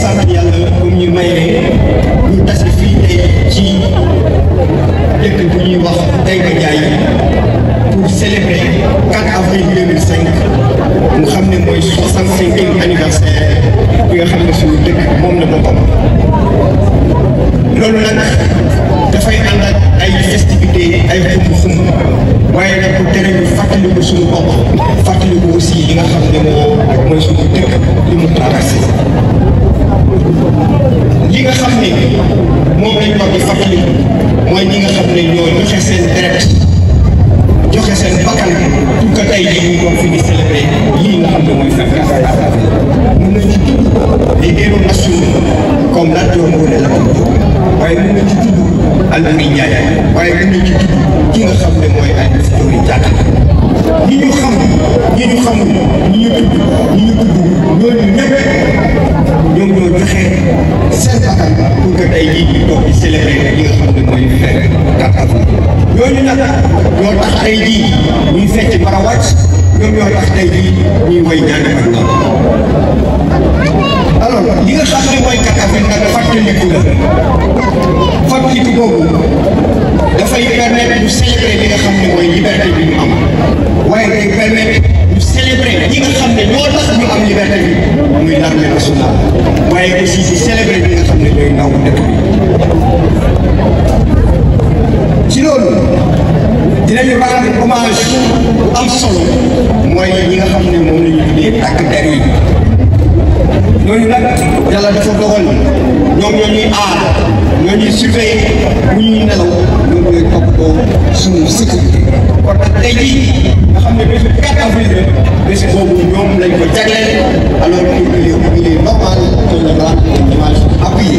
sant yàlla comme ñu mayee ñu tase fii tey ci dëkk bu ñuy wax Taïba Ndiaye pour célébrer 4 avril 2005 mu xam ne mooy 65e anniversaire bi nga xam ne suñu dëkk moom la boppam. loolu nag dafay ànd ak ay festivités ay xumb-xumb waaye nag bu tere ñu fàttaliku suñu bopp fàttaliku aussi li nga xam ne mooy suñu dëkk li mu traversé. li nga xam ne moom lañ war di fàttaliku mooy ñi nga xam ne ñoo joxe seen deret joxe seen bakkan pour que tey jii ñu doon fi di célébrer lii nga xam ne mooy fekk mën nañ ci tudd les héros nationaux comme Lat Dior Ngoné Latyr waaye mën nañ ci tudd Alboury Ndiaye waaye mën nañ ci tudd ki nga xam ne mooy Aline Sitoé Diatta ñi ñu xam ñi ñu xamul ñi ñu tudd ñooñu ñëpp ñoom ñoo joxe seen bakkan pour que tey jii ñu toog di célébrer li nga xam ne mooy fekk 4 avril ñooñu nag ñoo tax tey jii ñuy fecc Barawàcc ñoom ñoo tax tey jii ñuy woy ñaari fan alors li nga xam ne mooy 4 avril nag fàttaliku la fàttaliku boobu dafay permettre ñu célébrer li nga xam ne mooy liberté bi ñu am waaye day permettre ñu célébrer ñi nga xam ne ñoo tax ñu am liberté bi muy l'armée nationale waaye aussi di célébrer ñi nga xam ne ñooy ndaw dëkk bi. ci loolu dinañu rendre hommage bu am solo mooy ñi nga xam ne moom la ñu tuddee takk der yi ñooñu nag yàlla dafa dogal ñoom ñoo ñuy aar ñoo ñuy surveiller bu ñuy nelaw ñoom ñooy toppatoo suñu sécurité kon nag tey jii nga xam ne bésu 4 avril la bés boobu ñoom lañ ko jagleel alors que il est normal que ñu rendre hommage appuyé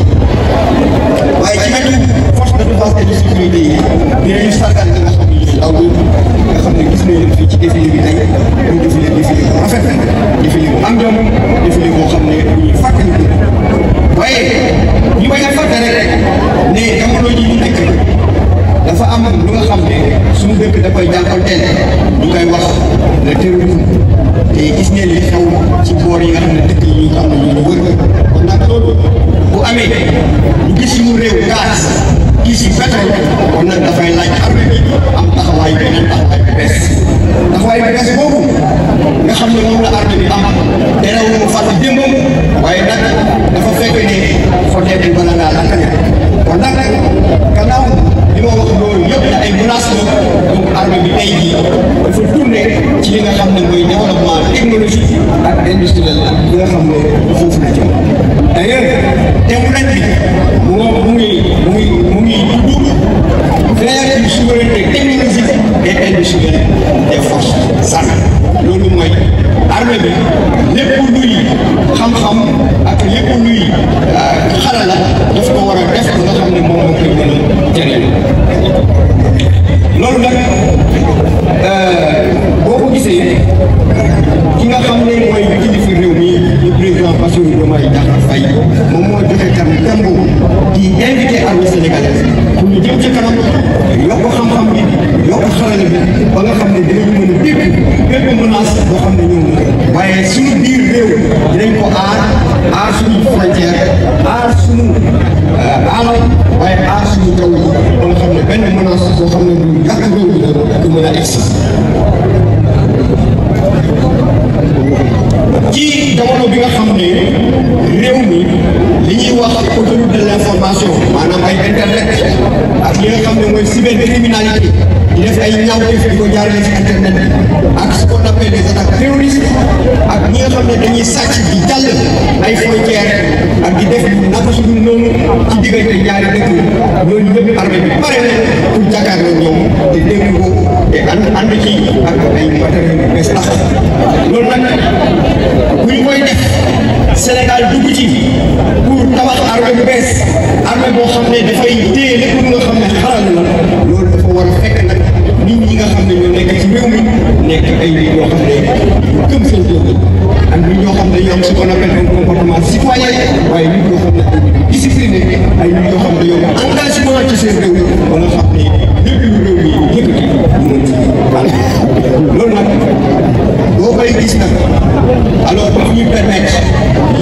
waaye ci wetu force de défense et de sécurité yi dinañu sargal nga xam ne ñooy ndaw nga xam ne gis nañu leen fii ci défilé bi tey ñu défilé bu rafet défilé bu am jom défilé boo xam ne bu ñuy fàttaliku waaye ñu bañ a fàtte rek ne jamono ji ñu nekk dafa am lu nga xam ne suñu dëkk da koy jànkuwanteel ñu koy wax le terrorisme te gis ngeen li xew ci boor yi nga xam ne dëkk yi ñu xam ne ñu wër kon nag loolu bu amee ñu gis suñu réew gaz gis yi pétrole kon nag dafay laaj armée bi am taxawaay beneen taxawaay bu bees taxawaay bu bees boobu nga xam ne moom la armée bi am terew mu fàtte démbam waaye nag dafa fekk ne xotee bi bala ngaa lakkale kon nag gannaaw li ma wax loolu yëpp ay menaces la donc armée bi tey jii dafa tourné ci li nga xam ne mooy développement technologique ak industriel li nga xam ne foofu la jëm d'ailleurs thème ren bi mu ngi dugg vers une souveraineté technologique et industrielle des forces armées loolu mooy armée bi lépp luy xam-xam ak lépp luy xarala daf ko war a def nga xam ne moom moo koy mën a jëriñ loolu nag boo ko gisee ki nga xam ne mooy kilifa réew mi le président Bassirou Diomaye Diakhar Faye moom moo joxe thème boobu di invité armée sénégalaise pour ñu jëm ca kanam yokk xam-xam bi yokk xarala bi ba nga xam ne dinañu mën a dégg bépp menace boo xam ne ñëw na waaye suñu biir réew dinañ ko aar suñu frontière aar suñu alal waaye aar suñu jaww ji ba nga xam ne benn menace boo xam ne du yàq réew mi la du mën a egsi ci jamono bi nga xam ne réew mi li ñuy wax autoroute de l'information maanaam ay internet ak li nga xam ne mooy cybercriminalité di def ay ñaawteef di ko jaarale ci internet ak ce qu'on appelle les attaques terroristes ak ñi nga xam ne dañuy sàcc di jàll ay frontières ak di def naka su dul noonu ci diggante ñaari dëkk loolu yëpp armée bi pare na pour jàkkaarloo ñoom te dégg ko te ànd ci ak ay matériel yu bees tax loolu nag bu ñu koy def Sénégal dugg ci pour tabax armée bu bees armée boo xam ne dafay téye lépp lu nga xam ne xaral la loolu dafa war a fekk nag nit ñi nga xam ne ñoo nekk ci réew mi nekk ay nit ñoo xam ne gëm seen réew ak nit ñoo xam ne ñoom ce qu'on appelle un comportement citoyen waaye nit ñoo xam ne ay discipliné ay nit ñoo xam ne yow engagement ci seen réew ba nga xam ne lépp lu réew mi yëkkati loolu nag boo koy gis nag alors daf ñuy permettre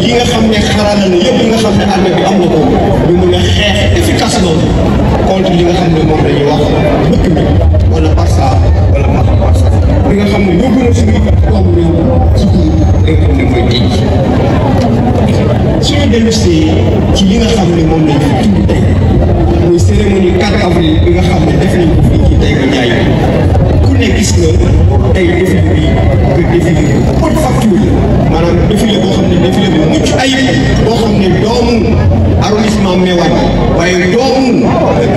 li nga xam ne xarala na yëpp nga li nga xam ne mooy tey suñu dellusee ci li nga xam ne moom lañ fi tudd tey muy cérémonie 4 avril bi nga xam ne def nañ ko fii ci Taïba Ndiaye ku ne gis nga tey défilé bi que défilé haute facture maanaam défilé boo xam ne défilé bu mucc ayib boo xam ne doomu arrondissement Méouane waaye doomu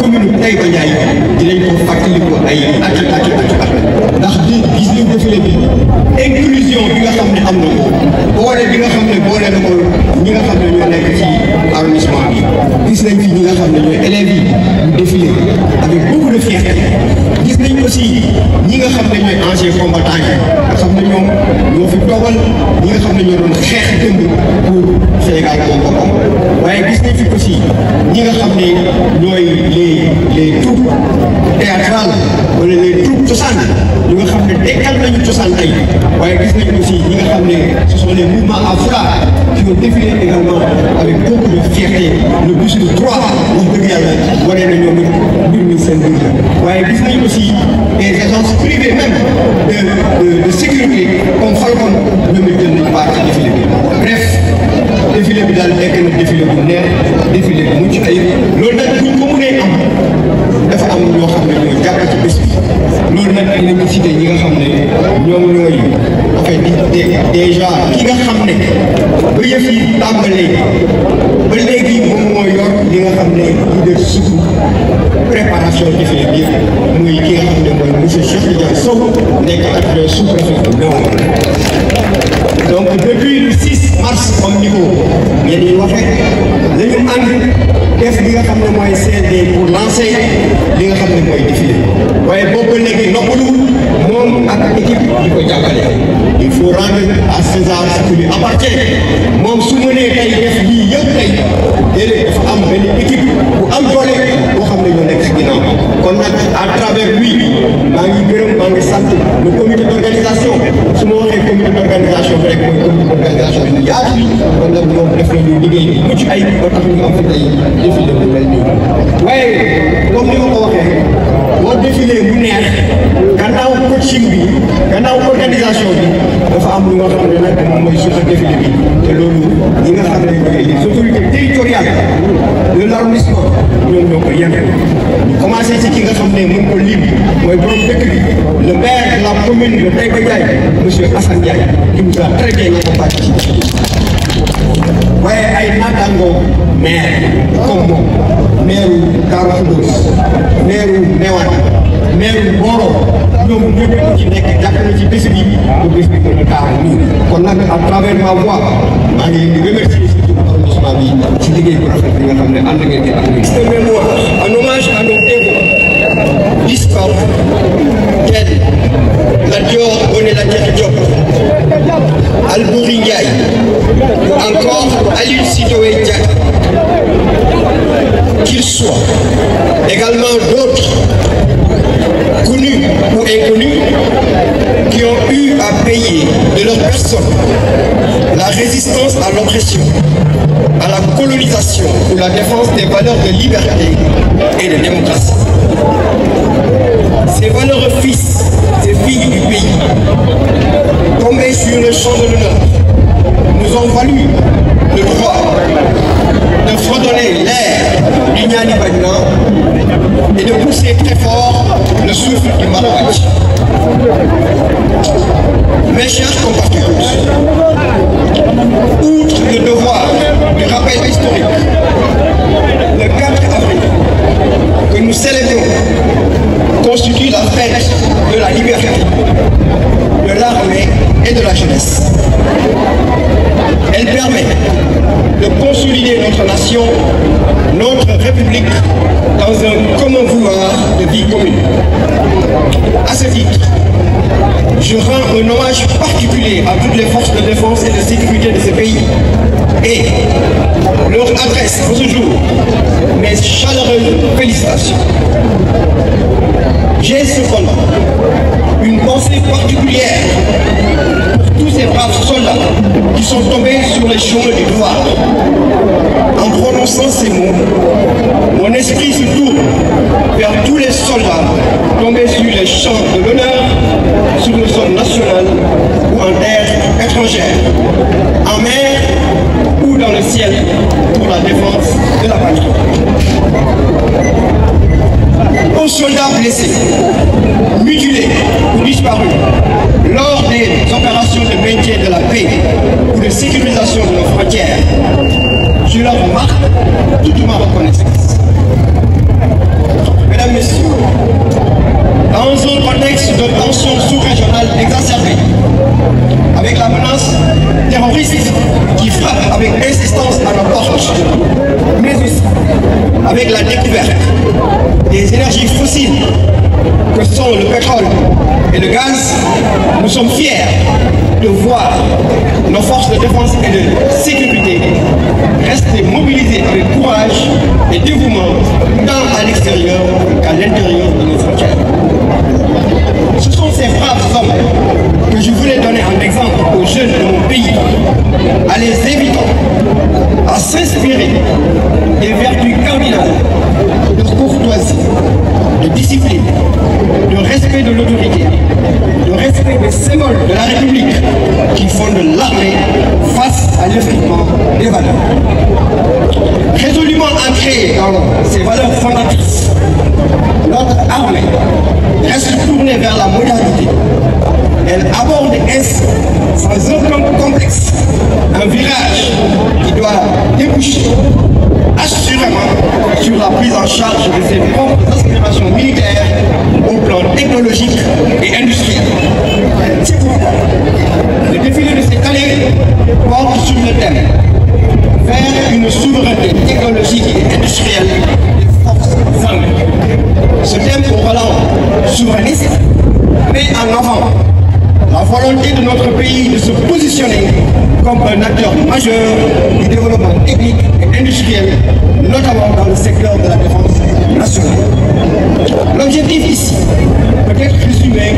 commune Taïba Ndiaye dinañ ko fàttaliku ay at ndax di gis nañ défilé bi inclusion bi nga xam ne am na ko boole bi nga xam ne boole na ko ñi nga xam ne ñoo nekk ci arrondissement bi gis nañ fi ñi nga xam ne ñooy élèves yi ñu défilé avec beaucoup de fierté gis nañ aussi ñi nga xam ne ñooy anciens combattants yi nga xam ne ñoom ñoo fi toogal ñi nga xam ne ñoo doon xeex dëmb pour Sénégal moom boppam waaye gis nañ fi aussi ñi nga xam ne ñooy les troupes théâtrales wala les troupes cosaan ñi nga xam ne dekkal nañu cosaan tey waaye gis nañ aussi ñi nga xam ne ce sont les mouvements à foulard qui ont défilé également avec beaucoup de fierté le bus de 3 wax dëgg yàlla wane na ñoom mbir mi seen biir waaye gis nañ aussi des agences privées même de sécurité comme Falcon ñoom it jël nañu part ci défilé bi bref défilé bi daal nekk na défilé bu neex défilé bu mucc ayib loolu nag buñ ko mënee am dafa am ñoo xam ne ñoo jàpp ci bés bi loolu nag dinañu cité ñi nga xam ne ñoom ñooy en fait déjà ki nga xam ne ba yëf yi tàmbalee ba léegi moom moo yor li nga xam ne leader surtout préparation défilé bi yëpp muy ki nga xam ne mooy monsieur Cheikh Tidiane Sow nekk adjoint sous-préfet bu Méouane donc depuis le 6 mars comme ni ko ngeen di waxee la ñu ànd def li nga xam ne mooy CD pour lancer li nga xam ne mooy défilé waaye boobu léegi noppalu moom ak équipe di ko jàppale il faut rendre à César ce qui lui appartient moom su mënee tey def lii yëpp tey déedéet dafa am benn équipe bu am doole boo xam ne ñoo nekk ci ginnaaw kon nag à travers lui maa ngi gërëm maa ngi sant le comité d'organisation su ma waxee comité d'organisation bi rek mooy comité d'organisation bi ñu yaatu bi kon nag ñoom def nañu liggéey bi mucc ay ba tax ñu am fi tey défilé bu mel nii waaye comme ni ma ko waxee boo défilé bu neex gannaaw coaching bi gannaaw organisation bi dafa am lu nga xam ne nag moom mooy suuxa défilé bi te loolu ñi nga xam ne mooy les autorités territoriales de l'arrondissement ñoom ñoo ko yem ñu commencé ci ki nga xam ne mën ko lim mooy borom dëkk bi le maire de la commune de Taïba Ndiaye monsieur Assane Ndiaye qui nous a très bien accompagné waaye ay naataangoo maire comme moom maire Darou Khoudoss maire Méouane maire Mboro ñoom ñëpp ku ci nekk jàpp na ci bés bi bu bés bi gën a taaru nii kon nag à travers ma voix maa ngi leen di remercier surtout arrondissement bi ci liggéey bu rafet bi nga xam ne ànd ngeen di ak ñun. C'est mémoire en hommage à nos héros disparus tels Lat Dior Ngoné Latyr Diop, Alboury Ndiaye ou encore Aline Sitoé Diatta, qu'ils soient également d'autres connus ou inconnus qui ont eu à payer de leur personne la résistance à l'oppression, à la colonisation ou la défense des valeurs de liberté et de démocratie. Ces valeureux fils et filles du pays, tombés sur le champ de l'honneur, nous ont valu le droit de fredonner l'air du Niani Bagna et de pousser très fort le souffle du Maraouach. Mes chers compatriotes, outre le devoir du rappel historique, le 4 avril que nous célébrons constitue la fête de la liberté, de l'armée et de la jeunesse. Elle permet de consolider notre nation, notre République, dans un commun vouloir de vie commune. À ce titre, je rends un hommage particulier à toutes les forces de défense et de sécurité de ce pays et leur adresse en ce jour mes chaleureuses félicitations. J'ai cependant une pensée particulière pour tous ces braves soldats qui sont tombés sur les chemins du devoir. En prononçant ces mots, mon esprit se tourne vers tous les soldats tombés sur les champs de l'honneur, sur le sol national ou en terre étrangères, en mer ou dans le ciel, pour la défense de la patrie. Aux soldats blessés, mutilés ou disparus lors des opérations de maintien de la paix ou de sécurisation de nos frontières, je leur marque toute ma reconnaissance. Mesdames, Messieurs, dans un contexte de tension sous-régionale exacerbée, avec la menace terroriste qui frappe avec insistance à nos portes, mais aussi avec la découverte des énergies fossiles que sont le pétrole et le gaz, nous sommes fiers de voir nos forces de défense et de sécurité rester mobilisées avec courage et dévouement tant à l'extérieur qu'à l'intérieur de nos frontières. Ce sont ces braves hommes que je voulais donner en exemple aux jeunes de mon pays, à les invitant à s'inspirer des vertus cardinales de courtoisie, de discipline, de respect de l'autorité, de respect des symboles de la République qui fondent l'armée face à l'effritement des valeurs. Résolument ancrée dans ces valeurs fondatrices, notre armée reste tournée vers la modernité. Elle aborde ainsi, sans aucun complexe, un virage qui doit déboucher assurément sur la prise en charge de ses propres aspirations militaires au plan technologique et industriel. C'est pourquoi le défilé de cette année porte sur le thème vers une souveraineté technologique et industrielle des forces armées. Ce thème au volant souverainiste met en avant la volonté de notre pays de se positionner comme un acteur majeur du développement technique et industriel, notamment dans le secteur de la défense nationale. L'objectif ici peut être résumé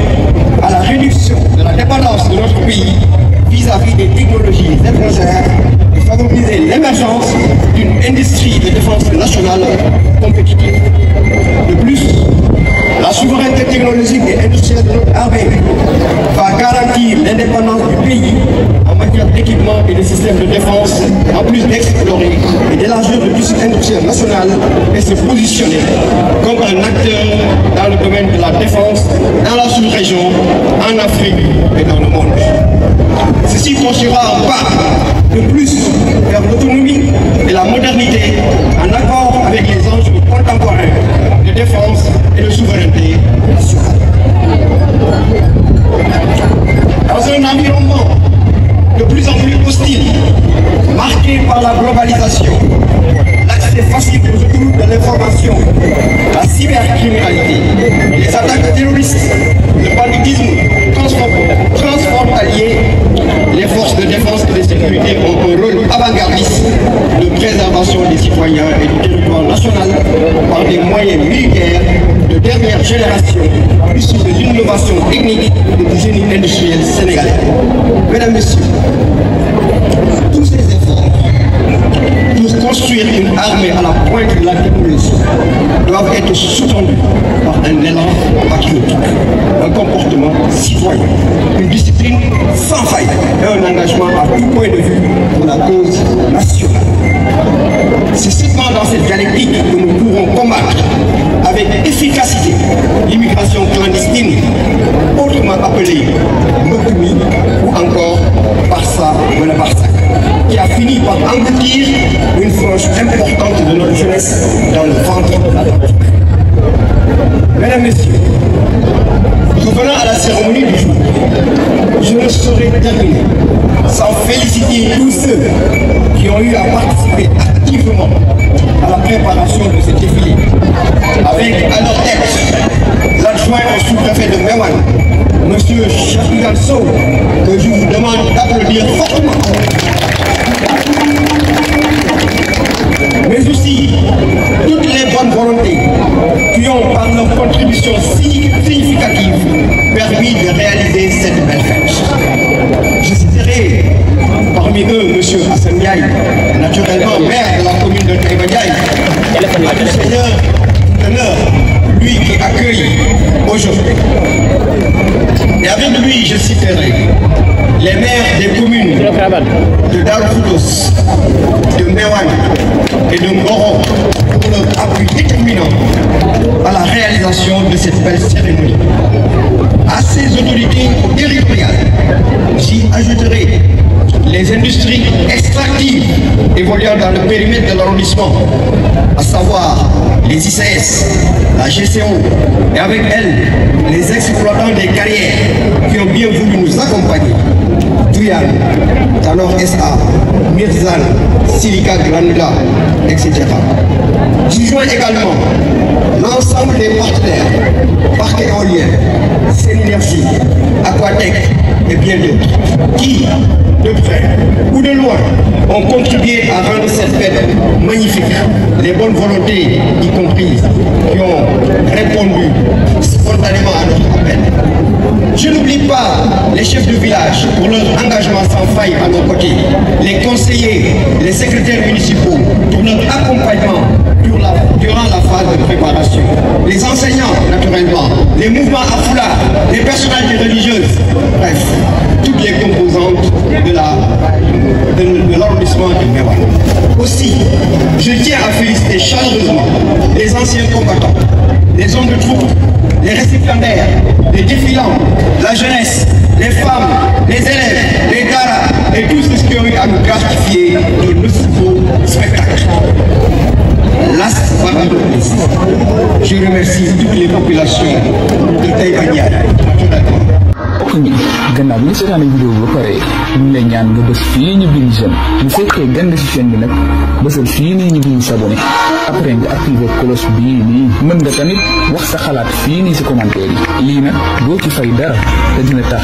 à la réduction de la dépendance de notre pays vis-à-vis des technologies étrangères et favoriser l'émergence d'une industrie de défense nationale compétitive. De plus, la souveraineté technologique et industrielle de notre armée va garantir l'indépendance du pays en matière d'équipement et de systèmes de défense, en plus d'explorer et d'élargir le tissu industriel national et se positionner comme un acteur dans le domaine de la défense, dans la sous-région, en Afrique et dans le monde. Ceci constituera un pas de plus vers l'autonomie et la modernité en accord avec les enjeux contemporains de défense et de souveraineté nationale. Dans un environnement de plus en plus hostile, marqué par la globalisation, l'accès facile aux autoroutes de l'information, la cybercriminalité, les attaques terroristes, le banditisme transfrontalier, les forces de défense et de sécurité ont un rôle avant-gardiste de préservation des citoyens et du territoire national par des moyens militaires de dernière génération issus de l'innovation technique et du génie industriel sénégalais. Mesdames, Messieurs, tous ces efforts pour construire une armée à la pointe de la technologie doivent être sous-tendus par un élan patriotique, un comportement citoyen, une discipline sans faille et un engagement à tout point de vue pour la cause nationale. C'est seulement dans cette dialectique que nous pourrons combattre avec efficacité l'immigration clandestine, autrement appelée Mokumi ou encore Barça ou le Barça, qui a fini par engloutir une frange importante de notre jeunesse dans le ventre de l'Atlantique. Mesdames, Messieurs, revenant à la cérémonie du jour, je ne saurais terminer sans féliciter tous ceux qui ont eu à participer activement à la préparation de ce défilé, avec à leur tête l'adjoint au sous-préfet de Mewan, M. Cheikh Sow, que je vous demande d'applaudir fortement. Mais aussi toutes les bonnes volontés qui ont, par leur contribution significative, permis de réaliser cette belle fête. Je citerai parmi eux M. Hassan Ndiaye, naturellement maire de la commune de Taïba Ndiaye, à du Seigneur, lui qui accueille aujourd'hui. Et avec lui, je citerai les maires des communes de Darou Khoudoss, de Meouane et de Mboro pour leur appui déterminant à la réalisation de cette belle cérémonie. À ces autorités territoriales, j'y ajouterai les industries extractives évoluant dans le périmètre de l'arrondissement, à savoir les ICS, la GCO, et avec elles, les exploitants des carrières qui ont bien voulu nous accompagner. Tuyan, Tanor SA, Mirzal, Silica Granula, etc. J'y joins également l'ensemble des partenaires, Parc éolien, Sénénergie, Aquatec et bien d'autres, qui, de près ou de loin, ont contribué à rendre cette fête magnifique. Les bonnes volontés, y compris, qui ont répondu spontanément à notre appel. Je n'oublie pas les chefs de village pour leur engagement sans faille à nos côtés, les conseillers, les secrétaires municipaux pour leur accompagnement durant la phase de préparation, les enseignants naturellement, les mouvements à foulard, les personnalités religieuses, bref, toutes les composantes de l'arrondissement de Meouane. Aussi, je tiens à féliciter chaleureusement les anciens combattants, les hommes de troupe, les récipiendaires, les défilants, la jeunesse, les femmes, les élèves, les daras et tous ceux qui ont eu à nous gratifier de nos spectacles. Last but not least, je remercie toutes les populations de Taïba Niane. gannaaw bi nga seetaane vidéo ba pare ñu lay ñaan nga bës fii ñu bind j'aime bu fekkee gën nga ci chaîne bi nag bësal fii nii ñu bind s'abonné après nga activer cloche bii nii mën nga tamit wax sa xalaat fii nii si commentaire yi lii nag doo ci fay dara te dina tax